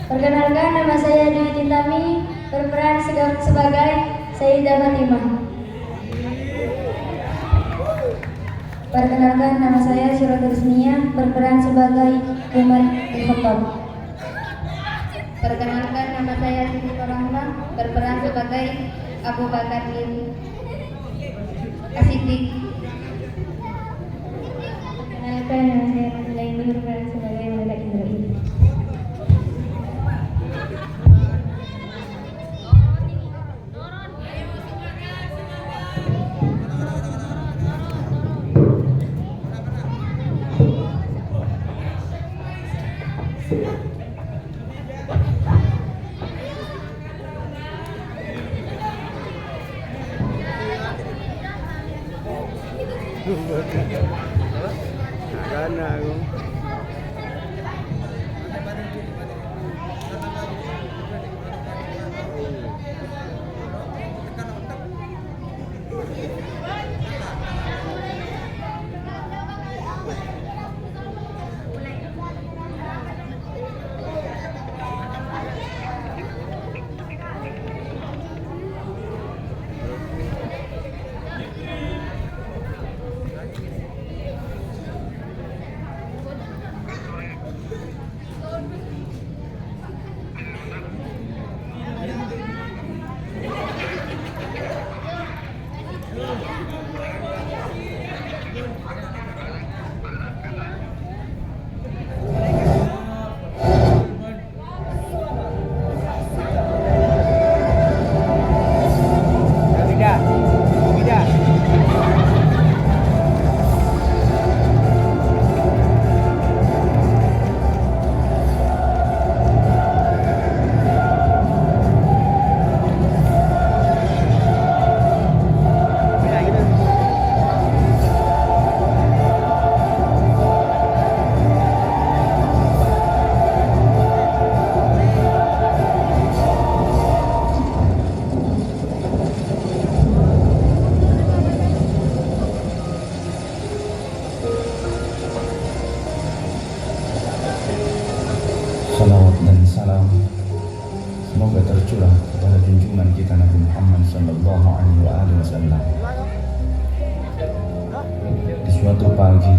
Perkenalkan, nama saya Dwi Tintami, berperan sebagai Sayyidah Fatimah. Perkenalkan, nama saya Syuratul Ismiyah, berperan sebagai Umar bin Khattab. Perkenalkan, nama saya Siti Korahma, berperan sebagai Abu Bakar bin As-Siddiq. Perkenalkan, nama saya Laini, berperan sebagai Malaikat Jibril. Karena aku salawat dan salam semoga tercurah kepada junjungan kita Nabi Muhammad sallallahu alaihi wasallam. Di suatu pagi,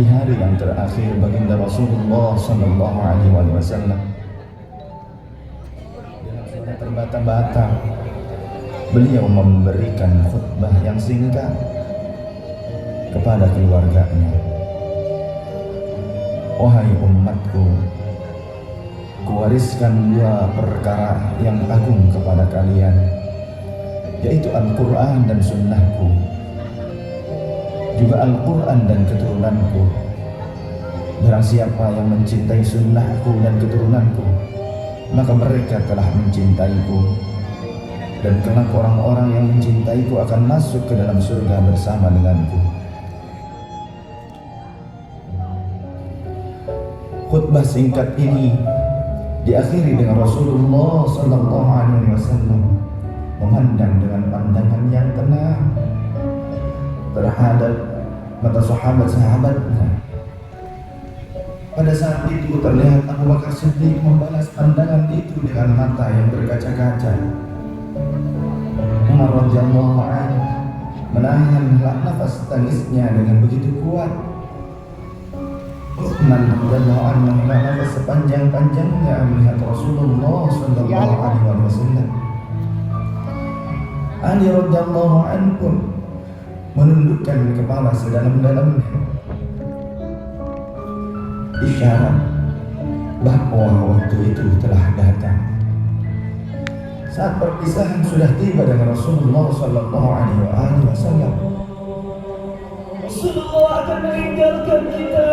di hari yang terakhir baginda Rasulullah sallallahu alaihi wasallam, dengan suara terbata-bata beliau memberikan khutbah yang singkat kepada keluarganya. Wahai umatku, kuwariskan dua perkara yang agung kepada kalian, yaitu Al-Quran dan Sunnahku, juga Al-Quran dan keturunanku. Barang siapa yang mencintai Sunnahku dan keturunanku, maka mereka telah mencintaiku, dan kelak orang-orang yang mencintaiku akan masuk ke dalam surga bersama denganku. Khutbah singkat ini diakhiri dengan Rasulullah sallallahu alaihi wasallam memandang dengan pandangan yang tenang terhadap mata sahabat-sahabatnya. Pada saat itu terlihat Abu Bakar Siddiq membalas pandangan itu dengan mata yang berkaca-kaca. Umar radhiyallahu anhu menahan nafas tangisnya dengan begitu kuat. Utsman radhiyallahu anhu menahan nafas sepanjang-panjangnya melihat Rasulullah sallallahu alaihi wasallam. Ali radhiyallahu anhu pun menundukkan kepala sedalam-dalamnya, isyarat bahwa waktu itu telah datang. Saat perpisahan sudah tiba dengan Rasulullah sallallahu alaihi wasallam, Rasulullah akan meninggalkan kita.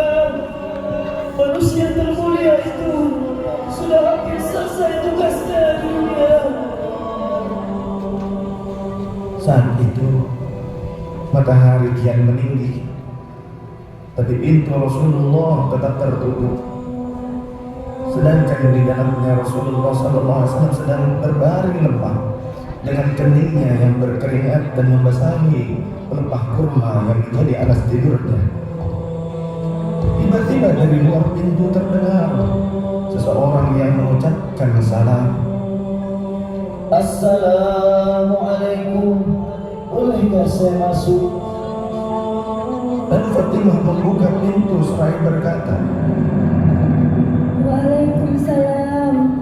Manusia termulia itu sudah hampir selesai tugasnya di dunia. saat itu matahari kian meninggi, tapi pintu Rasulullah tetap tertutup. Sedangkan di dalamnya Rasulullah SAW sedang berbaring lemah dengan keningnya yang berkeringat dan membasahi pelepah kurma yang menjadi alas tidurnya. Tiba-tiba dari luar pintu terdengar seseorang Assalamualaikum, bolehkah saya masuk? Dan Fatimah membuka pintu seraya berkata, Waalaikumsalam.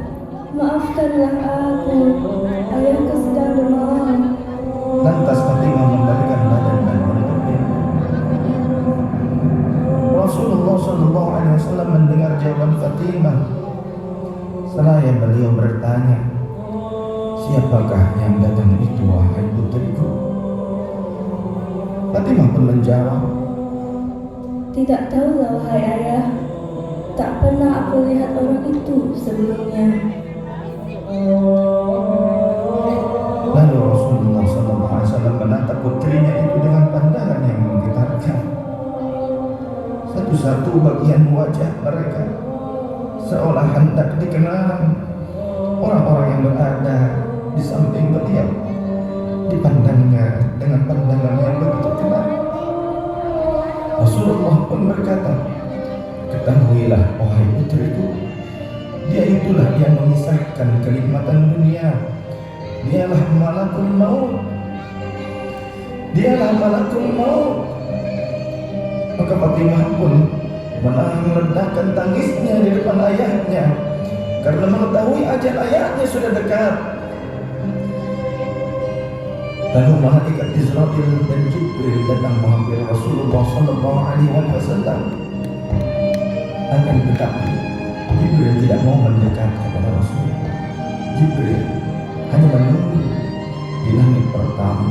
Maafkanlah aku, ayahku sedang demam. lantas Fatimah membalikan badan dan menutup pintu. Rasulullah SAW mendengar jawaban Fatimah. Seraya beliau bertanya, siapakah yang datang itu, wahai putriku? Fatimah pun menjawab, Tidak tahulah wahai ayah. Tak pernah aku lihat orang itu sebelumnya. lalu Rasulullah SAW menatap putrinya itu dengan pandangan yang menggetarkan. Satu-satu bagian wajah mereka seolah hendak dikenal. Orang-orang yang berada di samping beliau dipandangnya dengan pandangan yang begitu kenal. Rasulullah pun berkata, ketahuilah wahai putriku, dia itulah yang memisahkan kenikmatan dunia. Dialah malakul maut. Dialah malakul maut. Maka Fatimah pun menahan ledakan tangisnya di depan ayahnya karena mengetahui ajal ayahnya sudah dekat. Lalu malaikat Israfil dan Jibril datang menghampiri Rasulullah SAW. Akan tetapi Jibril tidak mau mendekat kepada Rasul. Jibril hanya menunggu di langit pertama.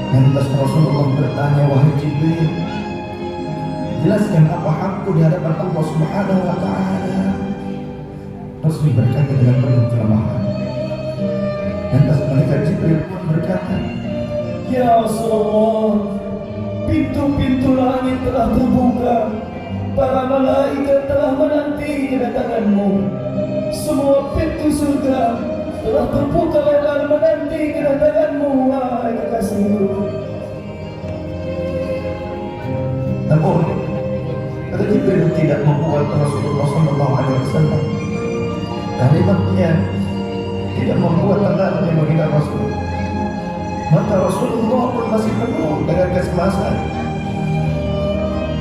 Lantas Rasulullah bertanya, wahai Jibril, jelaskan apa hakku di hadapan Allah Subhanahu wa Ta'ala. Rasul berkata dengan penuh kelemahan. Lantas malaikat Jibril pun berkata, Ya Rasulullah, pintu-pintu langit telah terbuka. Para malaikat telah menanti kedatanganmu. Semua pintu surga telah terbuka lebar menanti kedatanganmu, wahai kekasihku. namun kata Jibril tidak membuat Rasulullah SAW. Kalimatnya tidak membuat tangannya menghina Rasul. Maka Rasulullah pun masih penuh dengan kecemasan.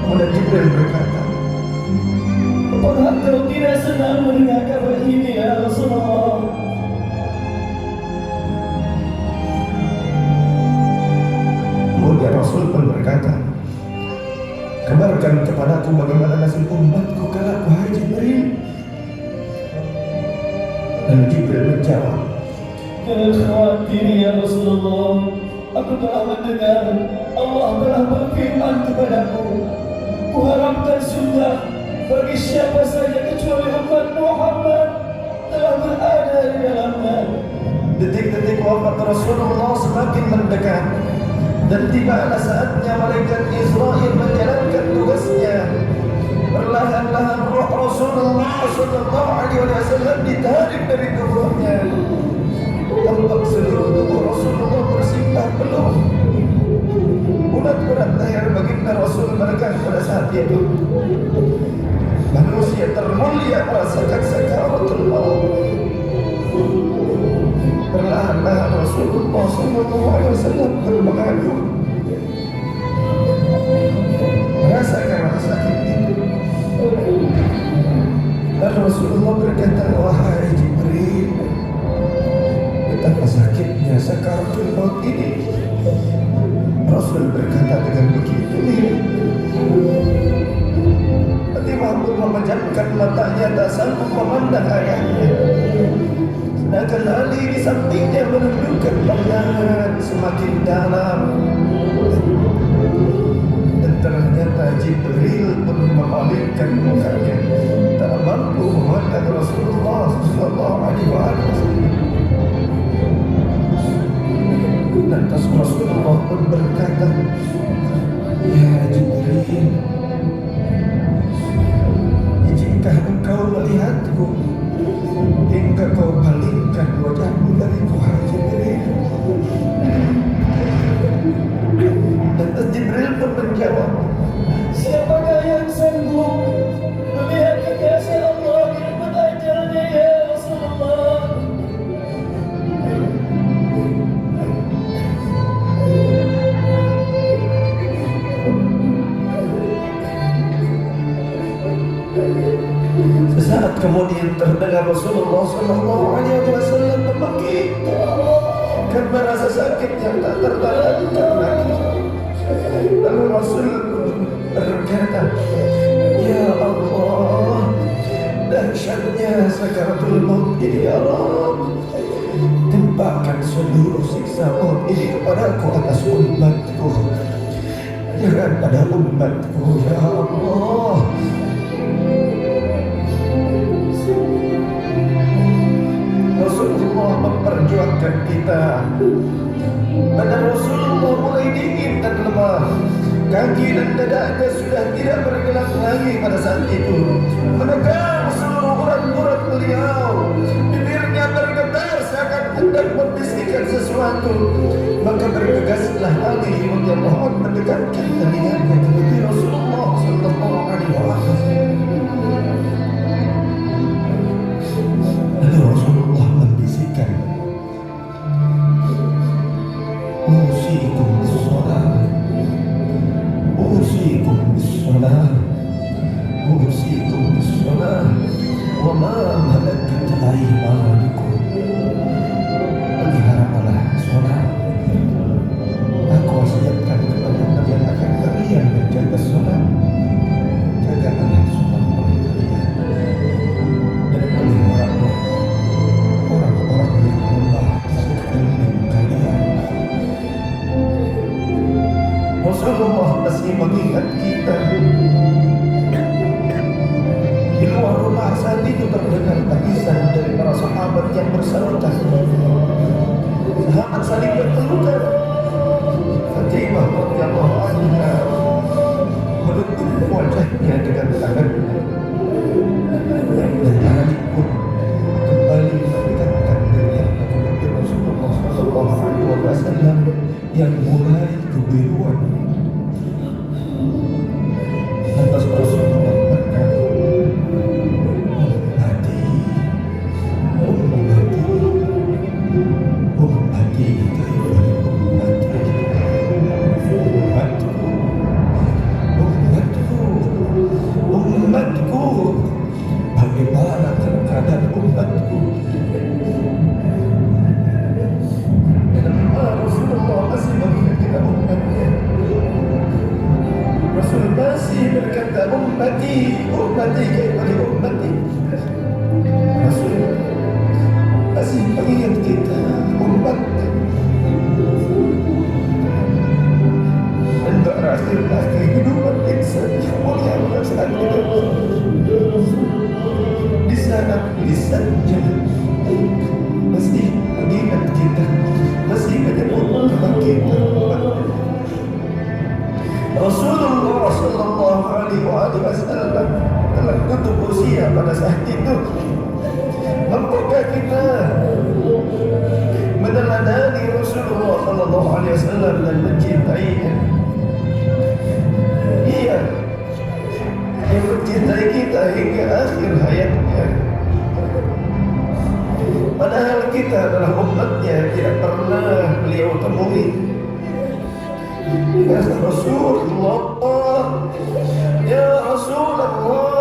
Kemudian Jibril berkata, Apakah kau tidak senang mendengar kabar ini, ya Rasulullah? kemudian Rasul pun berkata, kabarkan kepadaku bagaimana nasib umatku kelak, wahai Jibril. Lalu Jibril menjawab, Jangan khawatir, ya Rasulullah. Aku telah mendengar Allah telah berfirman kepadaku, kuharapkan surga bagi siapa saja kecuali umat Muhammad telah berada di dalamnya. detik-detik wafat Rasulullah semakin mendekat dan tibalah saatnya malaikat Israel menjalankan tugasnya. Perlahan-lahan roh Rasulullah SAW ditarik dari tubuhnya. Tampak seluruh tubuh Rasulullah bersimpah penuh. Urat-urat leher baginda Rasul menekan pada saat itu. Manusia termulia merasakan sakaratul maut. Perlahan-lahan Rasulullah SAW bermengadu, merasakan rasa sakit itu. Dan Rasulullah berkata, wahai Jibril, betapa sakitnya sakaratul maut ini. Rasul berkata dengan begitu, Fatimah pun memejamkan matanya, tak sanggup memandang ayahnya. Sedangkan Ali di sampingnya menundukkan pandangan semakin dalam. Dan ternyata Jibril pun memalingkan mukanya, tak mampu memandang Rasulullah SAW. Lantas Rasulullah pun berkata, ya Jibril, jika engkau melihatku hingga kau palingkan wajahmu dariku, hai Jibril. Lantas Jibril pun menjawab, Siapakah yang sanggup melihat kekasih Allah di depan ajalnya, ya Rasulullah? Sesaat kemudian terdengar Rasulullah Sallallahu Alaihi Wasallam memanggil karena rasa sakit yang tak tertahankan lagi. Lalu Rasul berkata, Ya Allah, dahsyatnya sakaratul maut ini ya Allah. Timpakan seluruh siksa maut ini kepadaku atas umatku. Jangan pada umatku ya Allah. Rasulullah memperjuangkan kita. Badan Rasulullah mulai dingin dan lemah. Kaki dan dadanya sudah tidak bergerak lagi pada saat itu. Menegang seluruh urat-urat beliau. Bibirnya bergetar seakan hendak membisikkan sesuatu. Maka bergegaslah Ali radhiyallahu anhu mendekatkan telinganya ke bibir Rasulullah sallallahu alaihi wasallam. Lalu Rasulullah membisikkan, Usikum bis-shalah, Usikum bis-shalah, Usikum bis-shalah, wa ma malakat aymanukum. Peliharalah sholat. Aku wasiatkan kepada kalian akan kalian menjaga sholat. Jagalah sholat kalian dan peliharalah orang-orang yang lemah sekeliling kalian. Rasulullah masih mengingat kita. Di luar rumah saat itu terdengar tangisan dari para sahabat yang bersahabat. Sahabat saling berpelukan. Fatimah radhiyallahu anha menutup wajahnya dengan tangannya. Dan Ali pun kembali mendekatkan dirinya kepada Rasulullah sallallahu alaihi wasallam yang mulai kebiruan. Lantas Rasulullah berkata, umatku, bagaimana keadaan umatku? Kenapa Rasulullah masih mengingatkan umatnya? Rasul masih berkata, ummati, ummati, kepada ummati. Rasul masih mengingat kita, umatnya. Dan berakhirlah kehidupan insan yang mulia pada saat itu. Di sana lisannya masih mengingat kita, masih menyebut nama kita. Rasulullah sallallahu alaihi wasallam telah tutup usia pada saat itu. Mampukah kita meneladani Rasulullah sallallahu alaihi wasallam dan mencintainya? Iya, yang mencintai kita hingga akhir hayatnya. Padahal kita adalah umatnya, tidak pernah beliau temui. Ya Rasulullah, Ya Rasulullah,